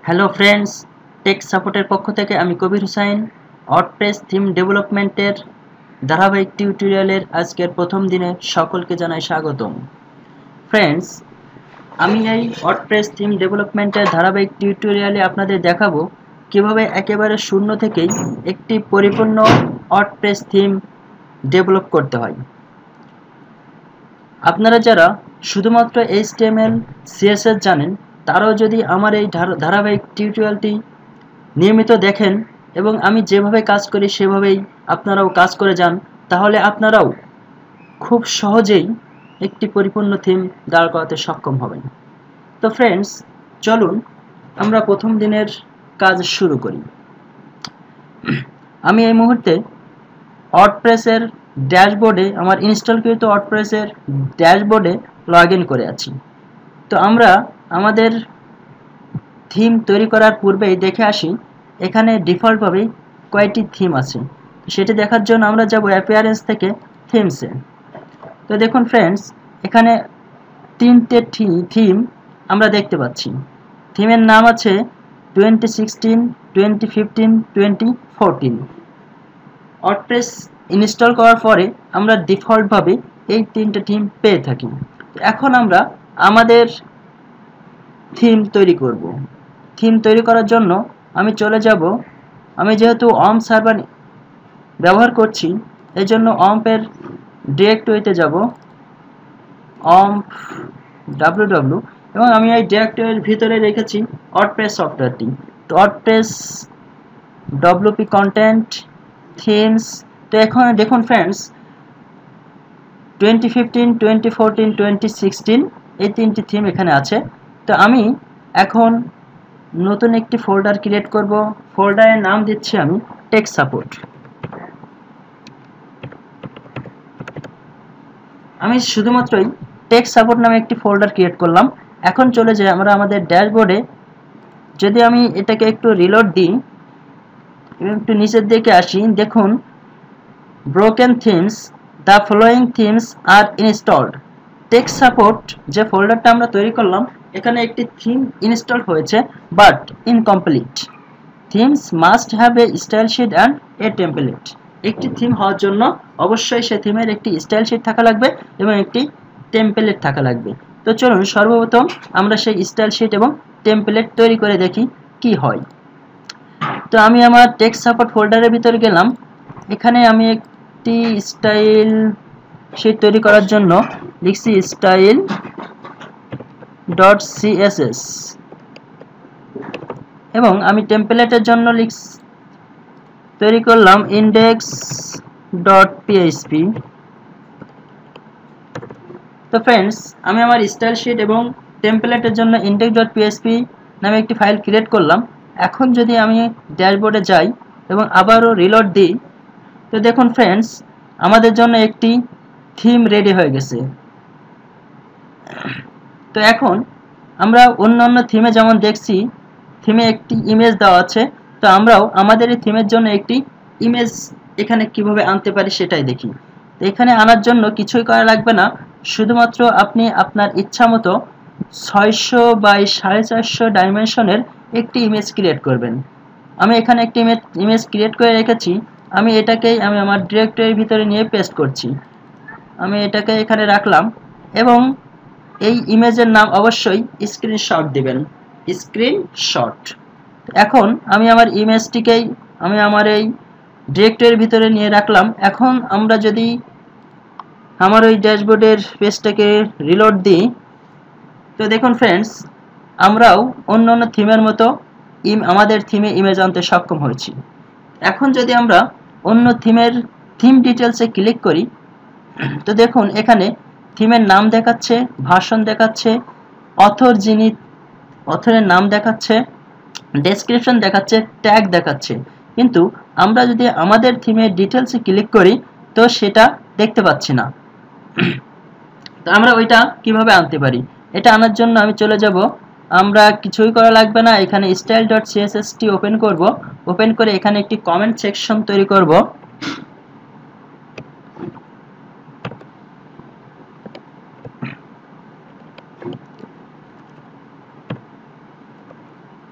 Hello friends, take সাপোর্টের পক্ষ থেকে আমি কবির হুসাইন ওয়ার্ডপ্রেস থিম ডেভেলপমেন্টের ধারাবাহিক টিউটোরিয়ালের আজকের প্রথম দিনে সকলকে জানাই স্বাগতম। ফ্রেন্ডস, আমি এই ওয়ার্ডপ্রেস থিম ডেভেলপমেন্টের ধারাবাহিক টিউটোরিয়ালে আপনাদের দেখাবো কিভাবে একেবারে শূন্য থেকেই একটি পরিপূর্ণ ওয়ার্ডপ্রেস থিম ডেভেলপ করতে হয়। আপনারা যারা শুধুমাত্র HTML CSS জানেন তারাও যদি আমার এই ধারাবাহিক টিউটোরিয়ালটি নিয়মিত দেখেন এবং আমি যেভাবে কাজ করি সেভাবেই আপনারাও কাজ করে যান, তাহলে আপনারাও খুব সহজেই একটি পরিপূর্ণ থিম দাঁড় করাতে সক্ষম হবেন। তো ফ্রেন্ডস, চলুন আমরা প্রথম দিনের কাজ শুরু করি। আমি এই মুহূর্তে ওয়ার্ডপ্রেসের ড্যাশবোর্ডে আমার ইনস্টলকৃত ওয়ার্ডপ্রেসের ড্যাশবোর্ডে লগ ইন করে আছি। তো আমরা আমাদের থিম তৈরি করার পূর্বেই দেখে আসি এখানে ডিফল্টভাবে কয়টি থিম আছে। সেটি দেখার জন্য আমরা যাব অ্যাপিয়ারেন্স থেকে থিমসে। তো দেখুন ফ্রেন্ডস, এখানে তিনটে থিম আমরা দেখতে পাচ্ছি। থিমের নাম আছে 2016, 2015, 2014। ওয়ার্ডপ্রেস ইনস্টল করার পরে আমরা ডিফল্টভাবে এই তিনটে থিম পেয়ে থাকি। এখন আমরা আমাদের থিম তৈরি করব। থিম তৈরি করার জন্য আমি চলে যাব, আমি যেহেতু অম্প সার্ভার ব্যবহার করছি এই জন্য অম্পের ডিরেক্টরিতে যাব, অম্প www, এবং আমি এই ডিরেক্টরির ভিতরে রেখেছি ওয়ার্ডপ্রেস সফটওয়্যারটি। তো ওয়ার্ডপ্রেস wp কন্টেন্ট থিমস। তো এখন দেখুন ফ্রেন্ডস, 2015, 2014, 2016 এই তিনটি থিম এখানে আছে। তো আমি এখন নতুন একটি ফোল্ডার ক্রিয়েট করব। ফোল্ডারের নাম দিচ্ছি আমি টেক সাপোর্ট। আমি শুধুমাত্রই টেক সাপোর্ট নামে একটি ফোল্ডার ক্রিয়েট করলাম। এখন চলে যাই আমরা আমাদের ড্যাশবোর্ডে। যদি আমি এটাকে একটু রিলোড দিই এবং একটু নিচের দিকে আসি, দেখুন broken themes, the following themes are installed. Tech support যে ফোল্ডারটা আমরা তৈরি করলাম এখানে একটি থিম ইনস্টল হয়েছে but incomplete. Themes must have a style sheet and a template. একটি থিম হওয়ার জন্য অবশ্যই সে থিমের একটি স্টাইল শিট থাকা লাগবে এবং একটি টেমপ্লেট থাকা লাগবে। তো চলুন সর্বপ্রথম আমরা সেই স্টাইল শিট এবং টেমপ্লেট তৈরি করে দেখি কি হয়। তো আমি আমার টেক সাপোর্ট ফোল্ডারের ভিতরে গেলাম। এখানে আমি একটি স্টাইল শিট তৈরি করার জন্য লিখছি স্টাইল .css এবং আমি টেমপ্লেটের জন্য তৈরি করলাম index.php। তো ফ্রেন্ডস, আমি আমার স্টাইল শিট এবং টেমপ্লেটের জন্য index.php নামে একটি ফাইল ক্রিয়েট করলাম। এখন যদি আমি ড্যাশবোর্ডে যাই এবং আবারও রিলোড দিই, তো দেখুন ফ্রেন্ডস, আমাদের জন্য একটি থিম রেডি হয়ে গেছে। তো এখন আমরা অন্যান্য থিমে যেমন দেখছি থিমে একটি ইমেজ দেওয়া আছে, তো আমরাও আমাদের এই থিমের জন্য একটি ইমেজ এখানে কিভাবে আনতে পারি সেটাই দেখি। তো এখানে আনার জন্য কিছুই করা লাগবে না, শুধুমাত্র আপনি আপনার ইচ্ছা মতো 600 বাই 450 ডাইমেনশনের একটি ইমেজ ক্রিয়েট করবেন। আমি এখানে একটি ইমেজ ক্রিয়েট করে রেখেছি। আমি এটাকেই আমি আমার ডিরেক্টরির ভিতরে নিয়ে পেস্ট করছি। আমি এটাকে এখানে রাখলাম এবং এই ইমেজের নাম অবশ্যই স্ক্রিনশট দিবেন, স্ক্রিনশট। এখন আমি আমার ইমেজটিকেই আমি আমার এই ডিরেক্টরির ভিতরে নিয়ে রাখলাম। এখন আমরা যদি আমার ওই ড্যাশবোর্ডের পেজটাকে রিলোড দিই, তো দেখুন ফ্রেন্ডস, আমরাও অন্যান্য থিমের মতো আমাদের থিমে ইমেজ আনতে সক্ষম হয়েছি। এখন যদি আমরা অন্য থিম ডিটেলসে ক্লিক করি, তো দেখুন এখানে থিমের নাম দেখাচ্ছে, ভার্সন দেখাচ্ছে, অথরের নাম দেখাচ্ছে, ডেসক্রিপশন দেখাচ্ছে, ট্যাগ দেখাচ্ছে। কিন্তু আমরা যদি আমাদের থিমের ডিটেলসে ক্লিক করি তো সেটা দেখতে পাচ্ছি না। তো আমরা ওইটা কিভাবে আনতে পারি? এটা আনার জন্য আমি চলে যাব, আমরা কিছুই করা লাগবে না, এখানে style.css টি ওপেন করব। ওপেন করে এখানে একটি কমেন্ট সেকশন তৈরি করব।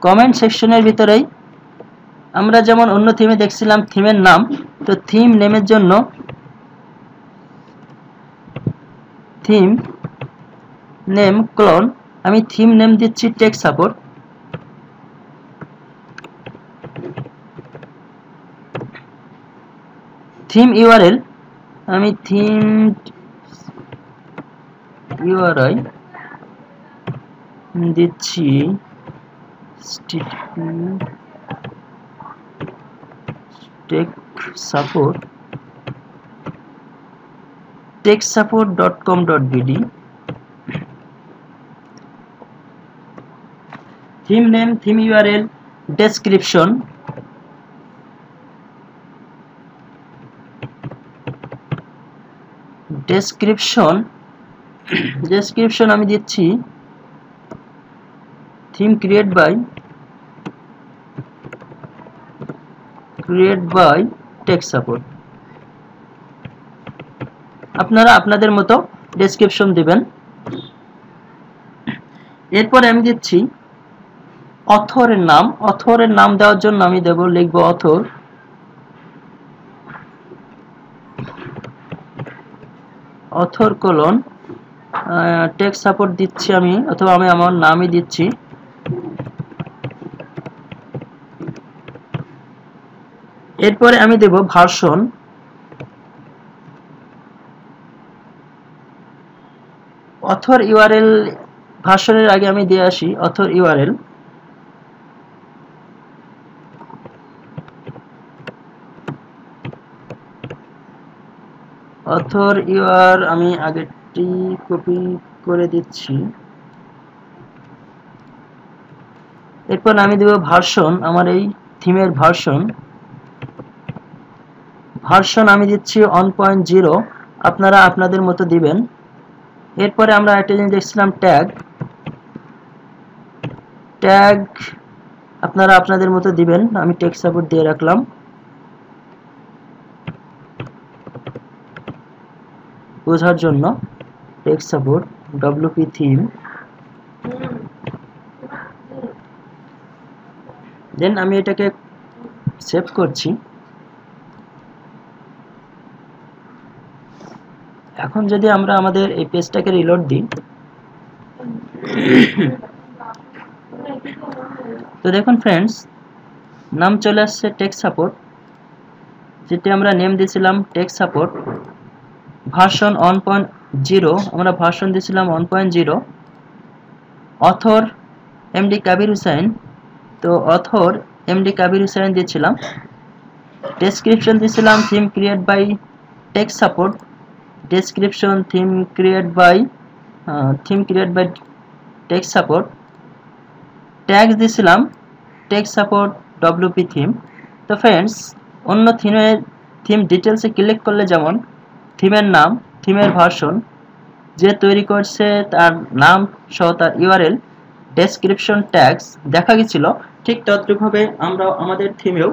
কমেন্ট সেকশনের ভিতরেই আমরা যেমন অন্য থিমে দেখছিলাম থিমের নাম, তো থিম নেমের জন্য থিম নেম ক্লোন, আমি থিম নেম দিচ্ছি টেক সাপোর্ট। থিম ইউআরএল আমি থিম ইউআরআই দিচ্ছি techsupport.com.bd। theme name, theme URL, description আমি দিচ্ছি theme create by tech support। আপনারা আপনাদের মতো ডেসক্রিপশন দিবেন। এরপরে আমি দিচ্ছি অথরের নাম দেওয়ার জন্য আমি লিখব অথর কোলন টেক সাপোর্ট দিচ্ছি আমি, অথবা আমি আমার নামই দিচ্ছি। এরপরে আমি দেব ভার্সন, অথর ইউআরএল ভার্সনের আগে আমি দিয়ে আসি অথর ইউআরএল। অথর ইউআর আমি আগেরটি কপি করে দিচ্ছি। এরপর আমি দেব ভার্সন, আমার এই থিমের ভার্সন আমি দিচ্ছি 1.0, আপনারা আপনাদের মতো দিবেন। এরপরে আমরা একটা জিনিস দেখছিলাম ট্যাগ আপনারা আপনাদের মতো দিবেন, আমি টেক সাপোর্ট দিয়ে রাখলাম। বোঝার জন্য টেক সাপোর্ট WP থিম। দেন আমি এটাকে সেভ করছি। এখন যদি আমরা আমাদের এই পেজটাকে রিলোড দিই, তো দেখুন ফ্রেন্ডস, নাম চলে আসছে টেক সাপোর্ট, যেটি আমরা নেম দিয়েছিলাম টেক সাপোর্ট। ভার্সন 1.0 আমরা ভার্সন দিয়েছিলাম 1.0। অথর MD কাবির হুসাইন, তো অথর MD কাবির হুসাইন দিয়েছিলাম। ডেসক্রিপশন দিয়েছিলাম theme create bye take support, description theme create bye take support. Tags দিয়েছিলাম টেক সাপোর্ট WP থিম। তো ফ্রেন্ডস, অন্য থিম ডিটেলসে ক্লিক করলে যেমন থিমের নাম, থিমের ভার্সন, যে তৈরি করছে তার নাম সহ তার ইউআরএল, ডেসক্রিপশন, ট্যাগস দেখা গেছিল, ঠিক তদ্রুপভাবে আমরা আমাদের থিমেও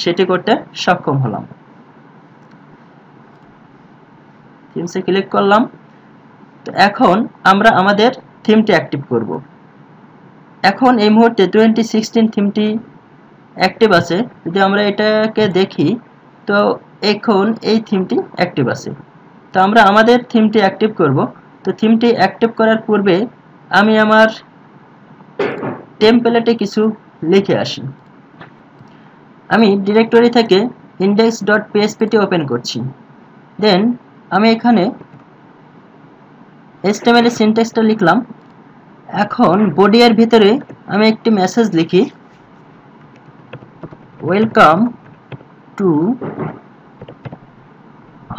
সেটি করতে সক্ষম হলাম। থিমসে ক্লিক করলাম। তো এখন আমরা আমাদের থিমটি অ্যাক্টিভ করব। এখন এই মুহূর্তে 2016 থিমটি অ্যাক্টিভ আছে। যদি আমরা এটাকে দেখি, তো এখন এই থিমটি অ্যাক্টিভ আছে। তো আমরা আমাদের থিমটি অ্যাক্টিভ করব। তো থিমটি অ্যাক্টিভ করার পূর্বে আমি আমার টেমপ্লেটে কিছু লিখে আসি। আমি ডিরেক্টরি থেকে index.php ওপেন করছি। দেন আমি এখানে HTML এর সিনট্যাক্সটা লিখলাম। এখন বডি এর ভিতরে আমি একটি মেসেজ লিখি, welcome to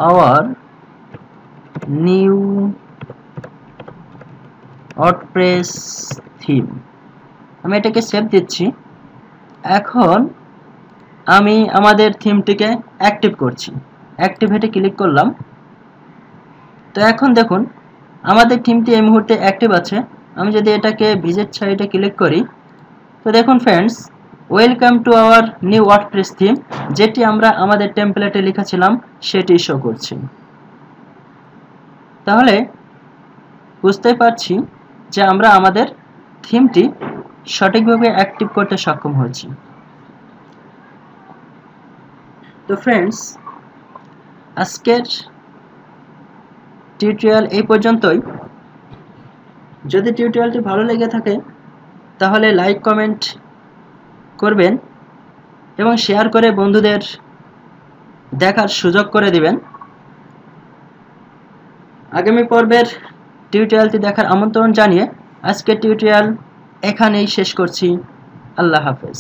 our new WordPress theme. আমি এটাকে সেভ দিচ্ছি। এখন আমি আমাদের থিমটিকে অ্যাক্টিভ করছি। অ্যাক্টিভেটে ক্লিক করলাম। তো এখন দেখুন আমাদের থিমটি এই মুহূর্তে অ্যাক্টিভ আছে। আমি যদি এটাকে ভিজিট সাইটে ক্লিক করি, তো দেখুন friends, welcome to our new WordPress theme, যেটি আমরা আমাদের টেমপ্লেটে লিখেছিলাম সেটি শো করছে। তাহলে বুঝতে পারছি যে আমরা আমাদের থিমটি সঠিকভাবে অ্যাক্টিভ করতে সক্ষম হয়েছি। তো ফ্রেন্ডস, আজকের টিউটোরিয়াল এই পর্যন্তই। যদি টিউটোরিয়ালটি ভালো লেগে থাকে তাহলে লাইক কমেন্ট করবেন এবং শেয়ার করে বন্ধুদের দেখার সুযোগ করে দিবেন। আগামী পর্বের টিউটোরিয়ালটি দেখার আমন্ত্রণ জানিয়ে আজকের টিউটোরিয়াল এখানেই শেষ করছি। আল্লাহ হাফেজ।